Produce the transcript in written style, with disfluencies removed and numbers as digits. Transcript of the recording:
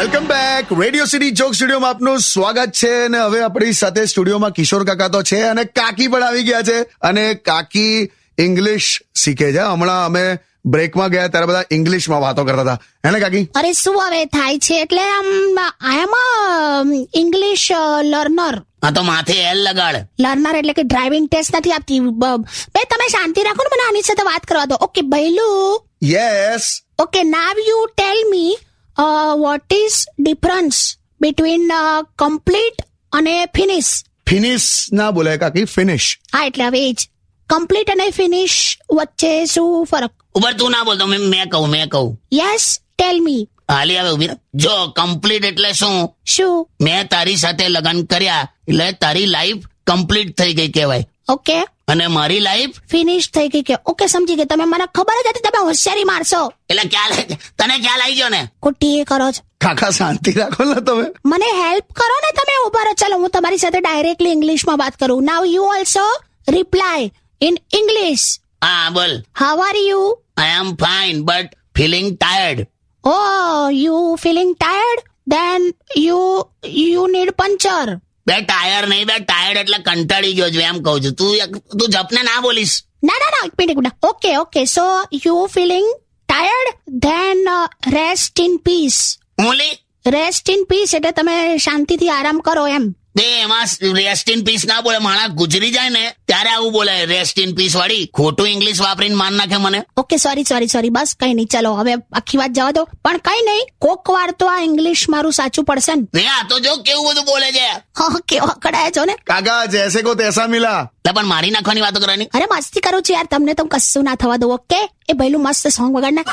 Welcome back. Radio city joke સ્ટુડિયોમાં આપનું સ્વાગત છે. અને હવે આપણી સાથે સ્ટુડિયોમાં કિશોર કાકા તો છે અને કાકી પણ આવી ગયા છે. અને કાકી ઇંગ્લિશ શીખે છે. હમણાં અમે બ્રેકમાં ગયા ત્યારે બધા ઇંગ્લિશમાં વાતો કરતા હતા, હે ને કાકી? અરે શું હવે થાય છે, એટલે આઈ એમ ઇંગ્લિશ લર્નર. હા તો માથે એલ લગાડ. લર્નર એટલે કે ડ્રાઇવિંગ ટેસ્ટ નથી આપતી. બે તમે શાંતિ રાખો ને, મને આની સાથે વાત કરવા દો. ઓકે બૈલુ. Yes. Okay now you tell me what is difference between complete અને ફિનિશ. ફિનિશ ના બોલાય કાકી, ફિનિશ. હા એટલે હવે એ જ કમ્પ્લીટ અને ફિનિશ વચ્ચે શું ફરક? ઉપર તું ના બોલતો, મેં કહું. યસ ટેલ મી. હાલી હવે ઉભી રહે. જો કમ્પ્લીટ એટલે શું? મેં તારી સાથે લગ્ન કર્યા એટલે તારી લાઈફ કમ્પ્લીટ થઈ ગઈ કહેવાય. ઓકે. અને મારી લાઈફ ફિનિશ થઈ ગઈ કે? ઓકે સમજી ગઈ. તમે મને ખબર જ હતી તમે હોશિયારી મારશો. એટલે તને ખ્યાલ આવી ગયો ને? ખોટી એ કરો છો. કાકા શાંતિ રાખો ને તમે. મને હેલ્પ કરો ને તમે. ઉભા રહો, ચાલો હું તમારી સાથે ડાયરેક્ટલી ઇંગ્લિશમાં વાત કરું. Now you also reply in English. હા બોલ. How are you? I am fine but feeling tired. Oh, you feeling tired? Then you need puncture. બે ટાયર નહીં, બે ટાયર્ડ એટલે કંટાળી ગયો છું એમ કહું છું. તું જપને ના બોલીશ. ના એક minute. Okay. So you feeling tired? Then rest in peace. ઓલી Rest in peace એટલે તમે શાંતિથી આરામ કરો એમ. બે એમાં રેસ્ટ ઇન પીસ ના બોલે. માણસ ગુજરી જાય ને ત્યારે આવું બોલે, રેસ્ટ ઇન પીસ વાળી. ખોટું ઇંગ્લિશ વાપરીને માન નાખે મને. Okay sorry. બસ કઈ નહીં, ચલો હવે આખી વાત જવા દો. પણ કઈ નહીં, કોક વાર તો આ ઇંગ્લિશ મારું સાચું પડશે ને. આ તો જો કેવું બધું બોલે છે. કેવા કડાય છો ને કાકા, જૈસે કો તૈસા મિલા. પણ મારી નાખવાની વાતો કરવાની. અરે મસ્તી કરું છું યાર, તમને તો કશું ના થવા દો. ઓકે એ ભઈલું મસ્ત સોંગ વગાડ ના.